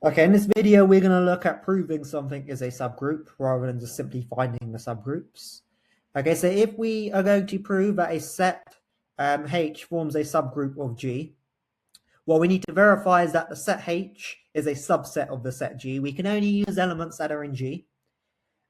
Okay, in this video, we're going to look at proving something is a subgroup rather than just simply finding the subgroups. Okay, so if we are going to prove that a set H forms a subgroup of G, what we need to verify is that the set H is a subset of the set G. We can only use elements that are in G.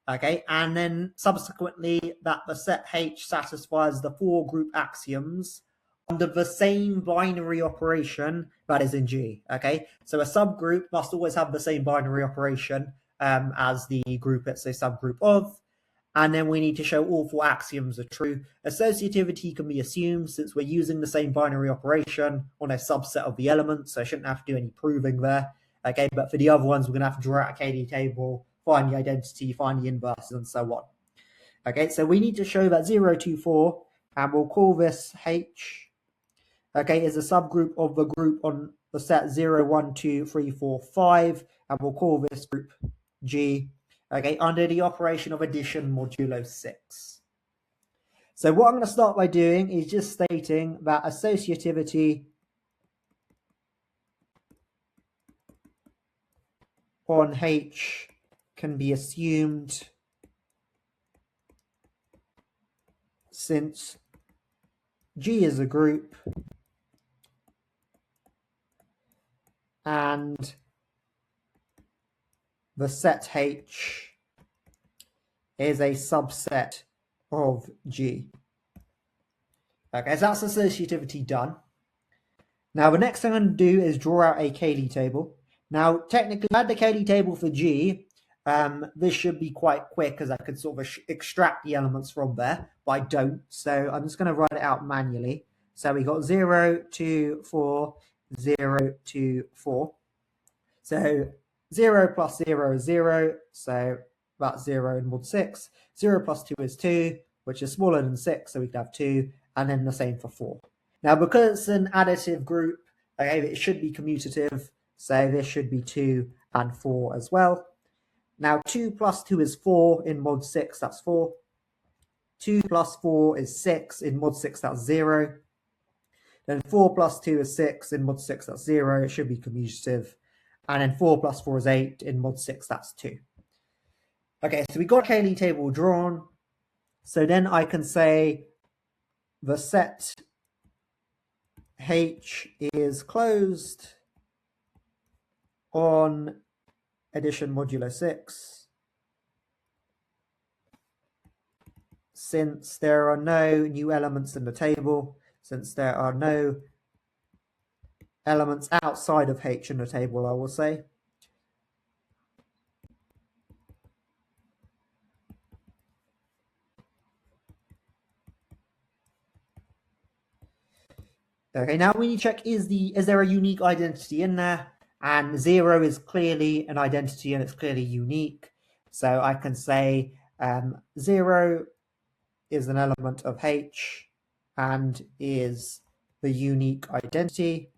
Okay, and then subsequently that the set H satisfies the four group axioms under the same binary operation that is in G. Okay, so a subgroup must always have the same binary operation as the group it's a subgroup of. And then we need to show all four axioms are true. Associativity can be assumed since we're using the same binary operation on a subset of the elements, so I shouldn't have to do any proving there. Okay, but for the other ones, we're going to have to draw out a KD table, find the identity, find the inverses, and so on. Okay, so we need to show that 0, 2, 4, and we'll call this H, okay, is a subgroup of the group on the set 0, 1, 2, 3, 4, 5, and we'll call this group G, okay, under the operation of addition modulo 6. So what I'm going to start by doing is just stating that associativity on H can be assumed since G is a group and the set H is a subset of G. Okay, so that's associativity done. Now the next thing I'm going to do is draw out a KD table. Now technically, if I had the KD table for G, this should be quite quick because I could sort of extract the elements from there, but I don't. So I'm just going to write it out manually. So we got 0, 2, 4, 0, 2, 4. So 0 plus 0 is 0, so that's 0 in mod 6. 0 plus 2 is 2, which is smaller than 6, so we can have 2, and then the same for 4. Now, because it's an additive group, okay, it should be commutative, so this should be 2 and 4 as well. Now, 2 plus 2 is 4 in mod 6, that's 4. 2 plus 4 is 6 in mod 6, that's 0. Then 4 plus 2 is 6 in mod 6, that's 0. It should be commutative. And then 4 plus 4 is 8 in mod 6, that's 2. Okay, so we got a KD table drawn. So then I can say the set H is closed on addition modulo 6 since there are no new elements in the table, since there are no elements outside of H in the table, I will say. Okay, now we need to check is there a unique identity in there? And 0 is clearly an identity and it's clearly unique. So I can say 0 is an element of H and is the unique identity.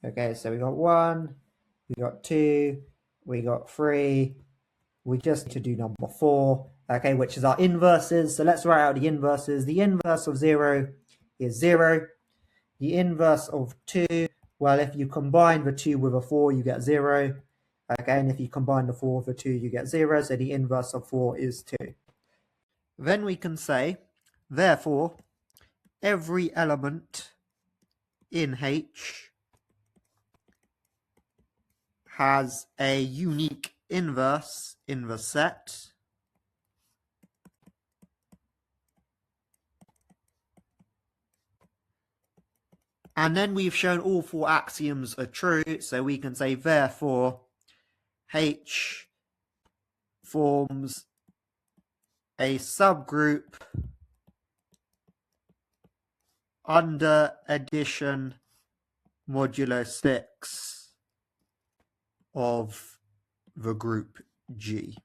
Okay, so we got 1, we got 2, we got 3. We just need to do number 4, okay, which is our inverses. So let's write out the inverses. The inverse of 0 is 0. The inverse of 2, well, if you combine the 2 with a 4, you get 0. Okay, and if you combine the 4 with the 2, you get 0. So the inverse of 4 is 2. Then we can say, therefore, every element in H has a unique inverse in the set and then we've shown all four axioms are true, so we can say therefore H forms a subgroup under addition modulo 6 of the group G.